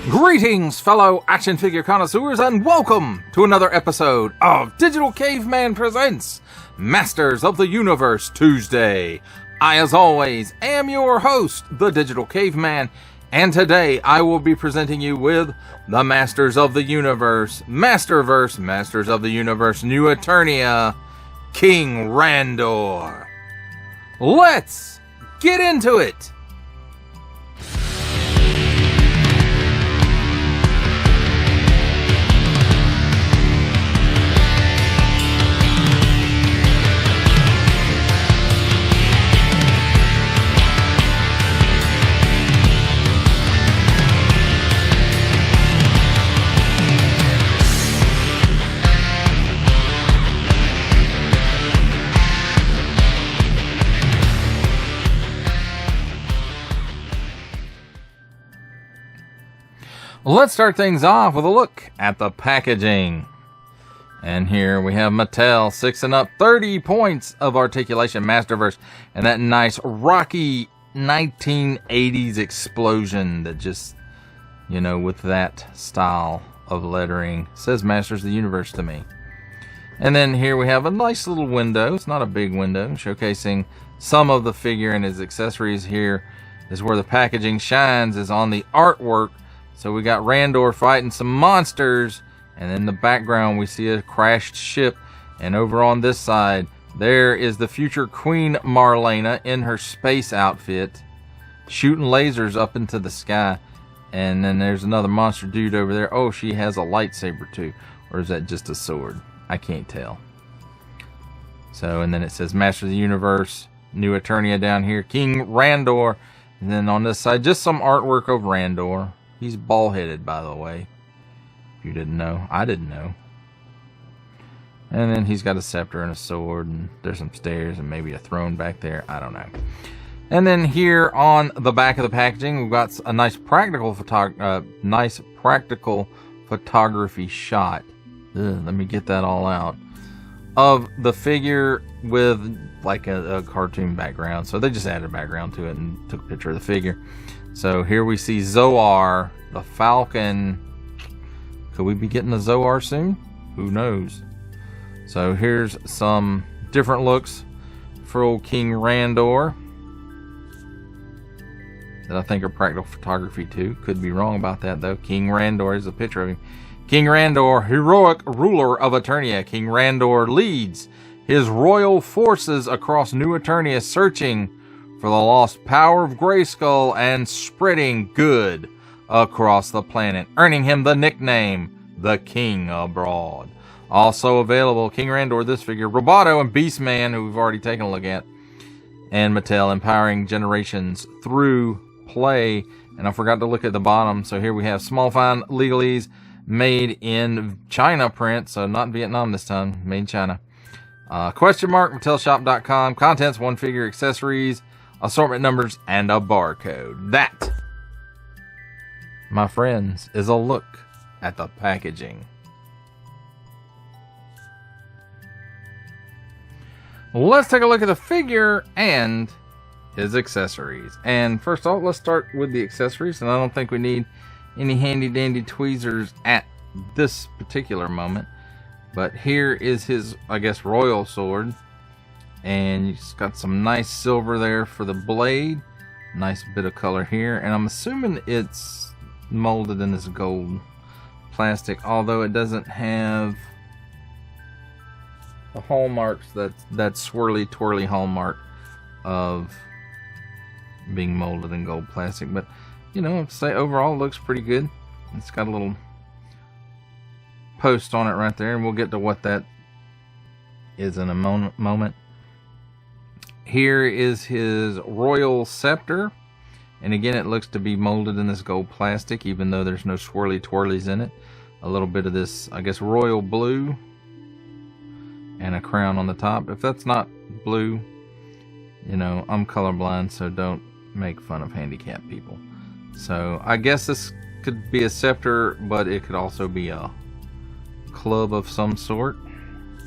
Greetings, fellow action figure connoisseurs, and welcome to another episode of Digital Caveman Presents Masters of the Universe Tuesday. I, as always, am your host, the Digital Caveman, and today I will be presenting you with the Masters of the Universe, Masterverse, Masters of the Universe, New Eternia, King Randor. Let's get into it! Let's start things off with a look at the packaging. And here we have Mattel, 6 and up, 30 points of articulation, Masterverse, and that nice rocky 1980s explosion that just, you know, with that style of lettering, says Masters of the Universe to me. And then here we have a nice little window. It's not a big window, showcasing some of the figure and his accessories. Here is where the packaging shines, is on the artwork. So we got Randor fighting some monsters, and in the background we see a crashed ship, and over on this side there is the future Queen Marlena in her space outfit shooting lasers up into the sky. And then there's another monster dude over there. Oh, she has a lightsaber too, or is that just a sword? I can't tell. So, and then it says Master of the Universe, New Eternia down here, King Randor, and then on this side just some artwork of Randor. He's bald-headed, by the way. If you didn't know. I didn't know. And then he's got a scepter and a sword, and there's some stairs and maybe a throne back there. I don't know. And then here on the back of the packaging, we've got a nice practical photography shot. Let me get that all out. Of the figure with like a cartoon background. So they just added a background to it and took a picture of the figure. So here we see Zoar, the Falcon. Could we be getting a Zoar soon? Who knows? So here's some different looks for old King Randor that I think are practical photography too. Could be wrong about that though. King Randor is a picture of him. King Randor, heroic ruler of Eternia. King Randor leads his royal forces across New Eternia, searching for the lost power of Grayskull and spreading good across the planet, earning him the nickname, the King Abroad. Also available, King Randor, this figure, Roboto and Beastman, who we've already taken a look at, and Mattel, empowering generations through play. And I forgot to look at the bottom, so here we have small fine legalese, made in China print, so not Vietnam this time, made in China. Question mark, MattelShop.com, contents, one figure, accessories, assortment numbers, and a barcode. That, my friends, is a look at the packaging. Let's take a look at the figure and his accessories. And first off, let's start with the accessories. And I don't think we need any handy dandy tweezers at this particular moment. But here is his, I guess, royal sword. And he's got some nice silver there for the blade. Nice bit of color here. And I'm assuming it's molded in this gold plastic. Although it doesn't have the hallmarks, that swirly twirly hallmark of being molded in gold plastic. But, you know, I'd say overall it looks pretty good. It's got a little post on it right there. And we'll get to what that is in a moment. Here is his royal scepter, and again it looks to be molded in this gold plastic, even though there's no swirly twirlies in it. A little bit of this, I guess, royal blue, and a crown on the top. If that's not blue, you know, I'm colorblind, so don't make fun of handicapped people. So I guess this could be a scepter, but it could also be a club of some sort.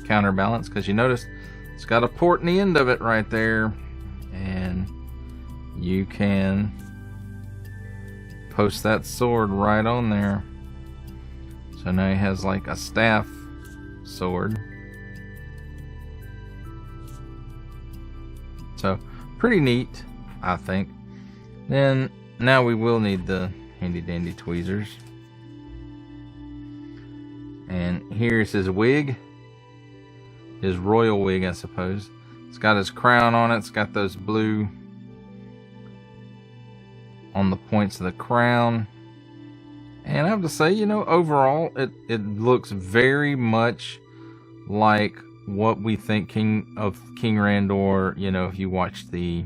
Counterbalance, because you notice It's got a port in the end of it right there, and you can post that sword right on there. So now he has like a staff sword. So pretty neat, I think. Then now we will need the handy dandy tweezers. And here's his wig. His royal wig, I suppose. It's got his crown on it. It's got those blue on the points of the crown. And I have to say, you know, overall, it looks very much like what we think King Randor, you know, if you watch the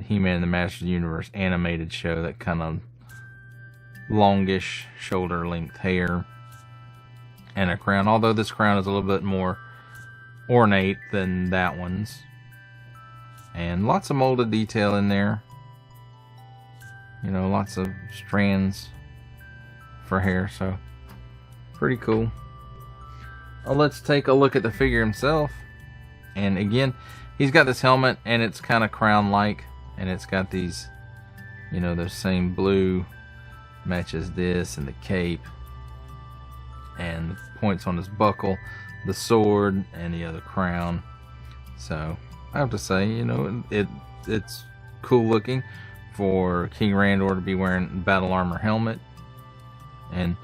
He-Man and the Masters of the Universe animated show, that kind of longish shoulder length hair and a crown. Although this crown is a little bit more ornate than that one's. And lots of molded detail in there. You know, lots of strands for hair, so pretty cool. Let's take a look at the figure himself. And again, he's got this helmet, and it's kind of crown-like, and it's got these, you know, those same blue matches this, and the cape, and the points on his buckle, the sword, and the other crown. So I have to say, you know, it's cool looking for King Randor to be wearing battle armor helmet. And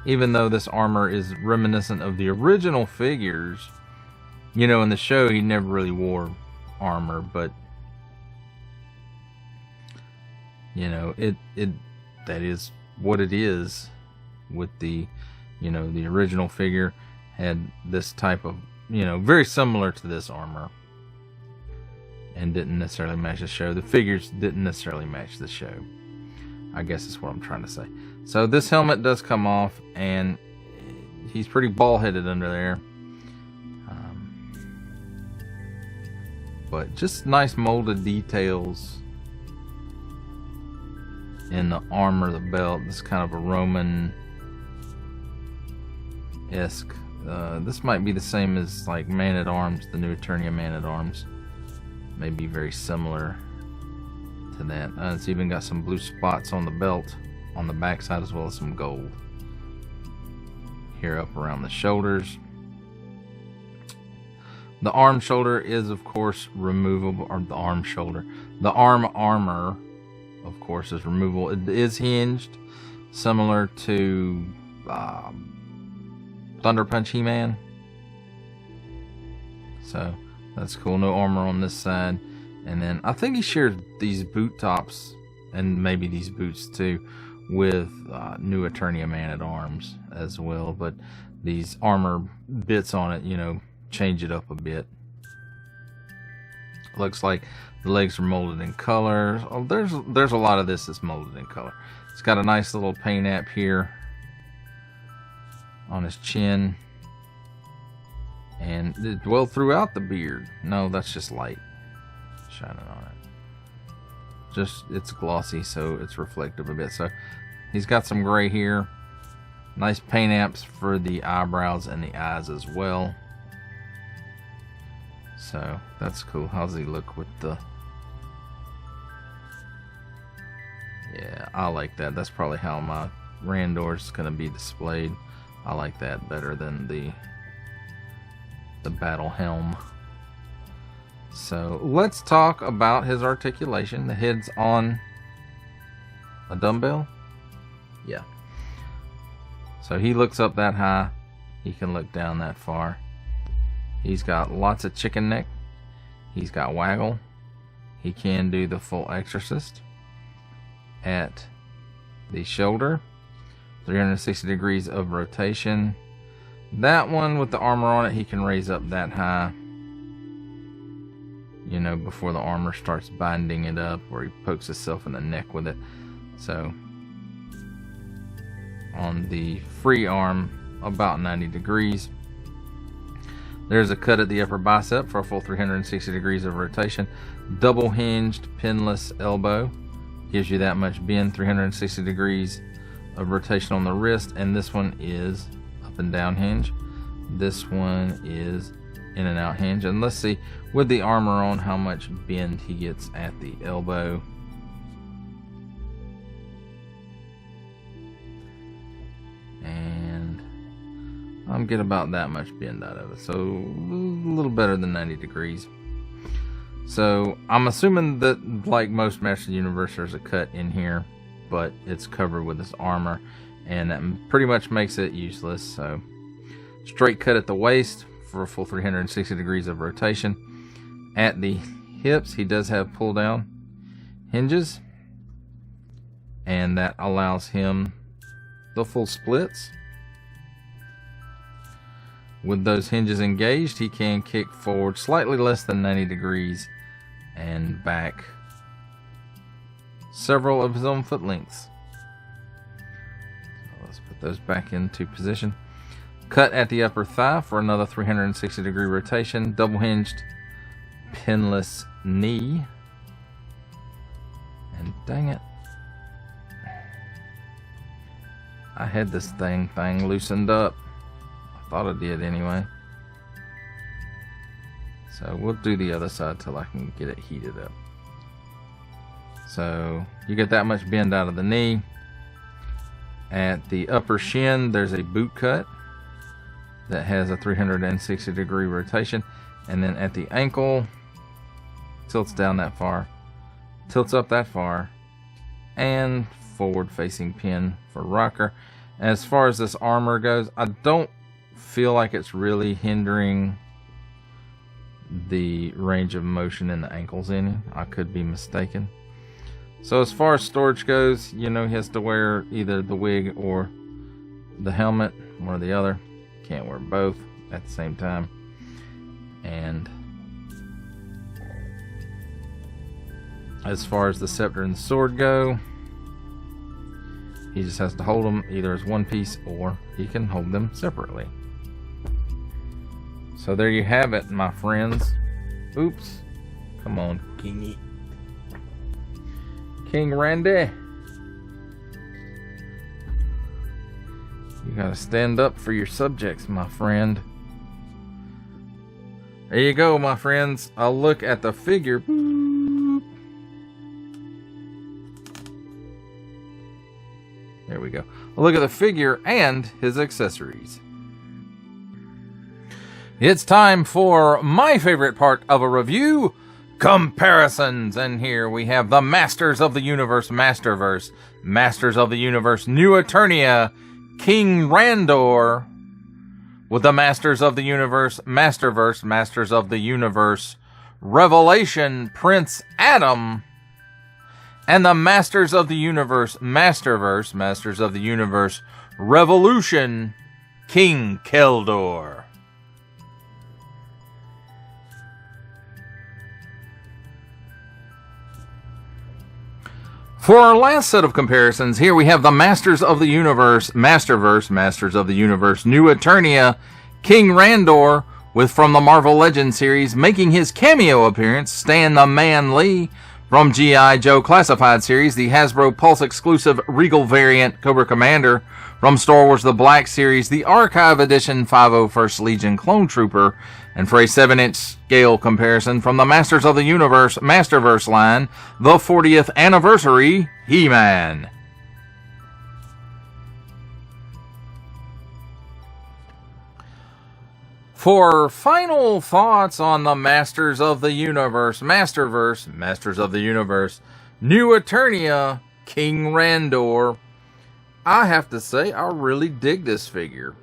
even though this armor is reminiscent of the original figures, you know, in the show he never really wore armor, but you know, that is what it is. With the, you know, the original figure had this type of, you know, very similar to this armor, and didn't necessarily match the show. The figures didn't necessarily match the show, I guess is what I'm trying to say. So this helmet does come off, and he's pretty bald-headed under there. But just nice molded details in the armor, the belt. This is kind of a Roman-esque. This might be the same as like Man-at-Arms, the new Eternia Man-at-Arms. Maybe very similar to that. It's even got some blue spots on the belt on the back side, as well as some gold here up around the shoulders. The arm shoulder is of course removable, or the arm shoulder. The arm armor, of course, is removable. It is hinged, similar to Thunder Punch He-Man. So that's cool. No armor on this side. And then I think he shares these boot tops, and maybe these boots too, with new Eternia Man-at-Arms as well. But these armor bits on it, you know, change it up a bit. Looks like the legs are molded in color. Oh, there's a lot of this that's molded in color. It's got a nice little paint app here on his chin, and well throughout the beard. No, that's just light shining on it. Just, it's glossy, so it's reflective a bit. So he's got some gray here. Nice paint apps for the eyebrows and the eyes as well. So that's cool. How's he look with the... Yeah, I like that. That's probably how my Randor's gonna be displayed. I like that better than the battle helm. So let's talk about his articulation. The head's on a dumbbell. Yeah. So he looks up that high. He can look down that far. He's got lots of chicken neck. He's got waggle. He can do the full exorcist at the shoulder. 360 degrees of rotation. That one with the armor on it, he can raise up that high, you know, before the armor starts binding it up, or he pokes himself in the neck with it. So on the free arm, about 90 degrees. There's a cut at the upper bicep for a full 360 degrees of rotation. Double hinged pinless elbow gives you that much bend. 360 degrees of rotation on the wrist, and this one is up and down hinge. This one is in and out hinge. And let's see with the armor on how much bend he gets at the elbow. I'm getting about that much bend out of it. So a little better than 90 degrees. So I'm assuming that, like most Masters of the Universe, there's a cut in here, but it's covered with this armor, and that pretty much makes it useless. So straight cut at the waist for a full 360 degrees of rotation. At the hips, he does have pull down hinges, and that allows him the full splits. With those hinges engaged, he can kick forward slightly less than 90 degrees and back several of his own foot lengths. So let's put those back into position. Cut at the upper thigh for another 360 degree rotation. Double hinged pinless knee. And dang it, I had this thing loosened up. I thought I did anyway. So we'll do the other side till I can get it heated up. So you get that much bend out of the knee. At the upper shin, there's a boot cut that has a 360 degree rotation. And then at the ankle, tilts down that far, tilts up that far, and forward facing pin for rocker. As far as this armor goes, I don't feel like it's really hindering the range of motion in the ankles any. I could be mistaken. So as far as storage goes, you know, he has to wear either the wig or the helmet, one or the other. Can't wear both at the same time. And as far as the scepter and the sword go, he just has to hold them either as one piece, or he can hold them separately. So there you have it, my friends. Oops. Come on, Kingy. King Randy. You gotta stand up for your subjects, my friend. There you go, my friends. I'll look at the figure. Boop. There we go. I'll look at the figure and his accessories. It's time for my favorite part of a review, comparisons. And here we have the Masters of the Universe Masterverse, Masters of the Universe New Eternia, King Randor, with the Masters of the Universe Masterverse, Masters of the Universe Revelation, Prince Adam, and the Masters of the Universe Masterverse, Masters of the Universe Revolution, King Keldor. For our last set of comparisons, here we have the Masters of the Universe Masterverse, Masters of the Universe New Eternia, King Randor, with from the Marvel Legends series making his cameo appearance, Stan the Man Lee. From G.I. Joe Classified series, the Hasbro Pulse exclusive Regal variant Cobra Commander. From Star Wars The Black series, the Archive Edition 501st Legion Clone Trooper. And for a 7-inch scale comparison, from the Masters of the Universe Masterverse line, the 40th Anniversary He-Man. For final thoughts on the Masters of the Universe Masterverse, Masters of the Universe New Eternia, King Randor, I have to say I really dig this figure.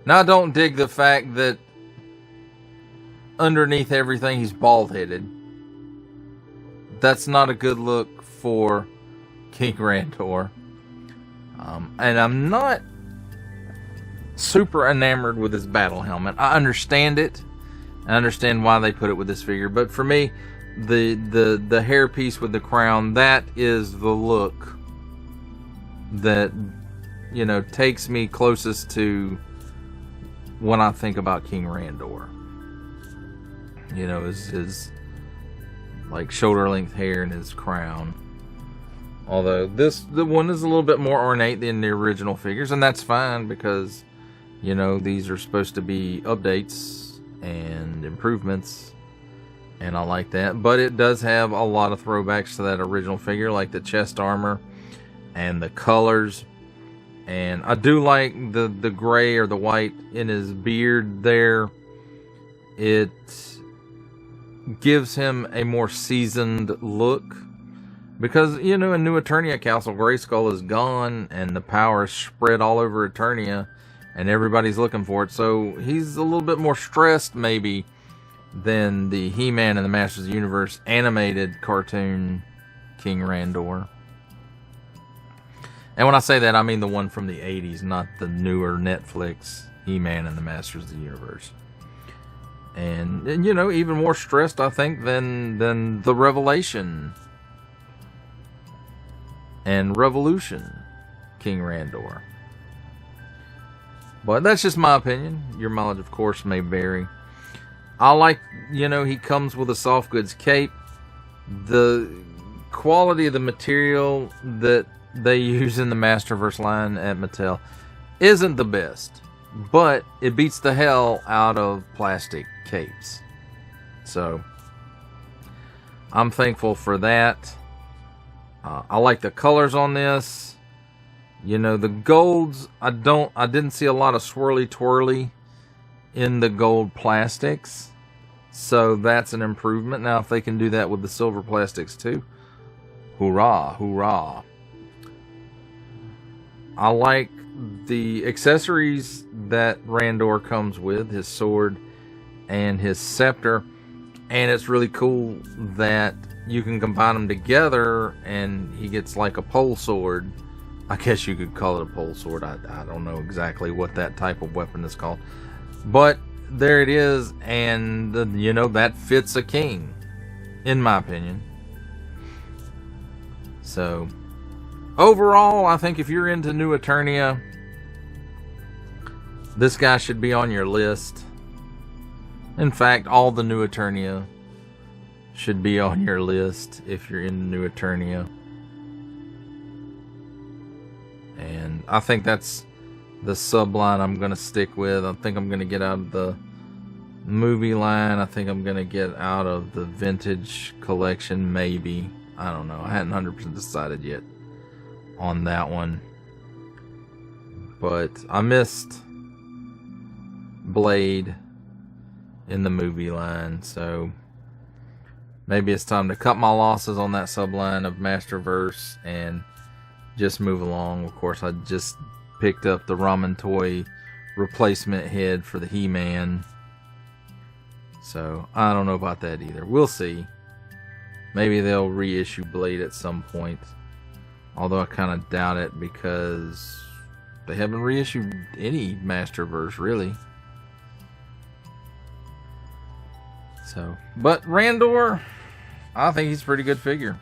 Now, I don't dig the fact that underneath everything he's bald-headed. That's not a good look for King Randor. And I'm not super enamored with his battle helmet. I understand it. I understand why they put it with this figure. But for me, the hairpiece with the crown, that is the look that, you know, takes me closest to when I think about King Randor. You know, his like shoulder length hair and his crown. Although the one is a little bit more ornate than the original figures, and that's fine because, you know, these are supposed to be updates and improvements, and I like that. But it does have a lot of throwbacks to that original figure, like the chest armor and the colors. And I do like the gray or the white in his beard there. It gives him a more seasoned look. Because, you know, in New Eternia, Castle Grayskull is gone, and the power is spread all over Eternia, and everybody's looking for it. So he's a little bit more stressed, maybe, than the He-Man and the Masters of the Universe animated cartoon King Randor. And when I say that, I mean the one from the 80s, not the newer Netflix He-Man and the Masters of the Universe. And you know, even more stressed, I think, than the Revelation and Revolution King Randor. But that's just my opinion. Your mileage, of course, may vary. I like, you know, he comes with a soft goods cape. The quality of the material that they use in the Masterverse line at Mattel isn't the best, but it beats the hell out of plastic capes. So I'm thankful for that. I like the colors on this. You know, the golds, I didn't see a lot of swirly twirly in the gold plastics. So that's an improvement. Now, if they can do that with the silver plastics too, hoorah, hoorah. I like the accessories that Randor comes with, his sword and his scepter. And it's really cool that you can combine them together and he gets like a pole sword. I guess you could call it a pole sword. I don't know exactly what that type of weapon is called. But there it is, and you know, that fits a king, in my opinion. So, overall, I think if you're into New Eternia, this guy should be on your list. In fact, all the New Eternia should be on your list if you're into New Eternia. And I think that's the subline I'm going to stick with. I think I'm going to get out of the movie line. I think I'm going to get out of the vintage collection, maybe. I don't know. I hadn't 100% decided yet on that one. But I missed Blade in the movie line, so maybe it's time to cut my losses on that subline of Masterverse and just move along. Of course, I just picked up the Ramen Toy replacement head for the He-Man, so I don't know about that either. We'll see. Maybe they'll reissue Blade at some point, although I kind of doubt it because they haven't reissued any Masterverse really. So, but Randor, I think he's a pretty good figure.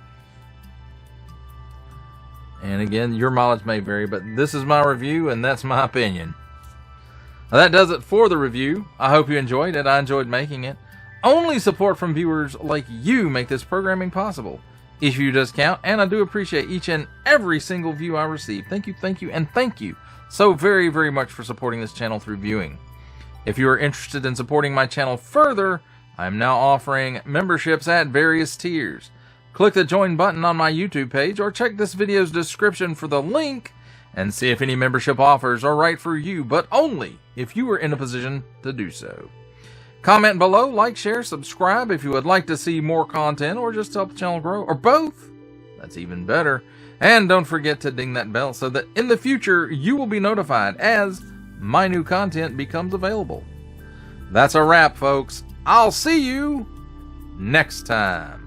And again, your mileage may vary, but this is my review, and that's my opinion. Now, that does it for the review. I hope you enjoyed it. I enjoyed making it. Only support from viewers like you make this programming possible. Each view does count, and I do appreciate each and every single view I receive. Thank you, and thank you so very, very much for supporting this channel through viewing. If you are interested in supporting my channel further, I am now offering memberships at various tiers. Click the join button on my YouTube page or check this video's description for the link and see if any membership offers are right for you, but only if you are in a position to do so. Comment below, like, share, subscribe if you would like to see more content or just help the channel grow, or both. That's even better. And don't forget to ding that bell so that in the future you will be notified as my new content becomes available. That's a wrap, folks. I'll see you next time.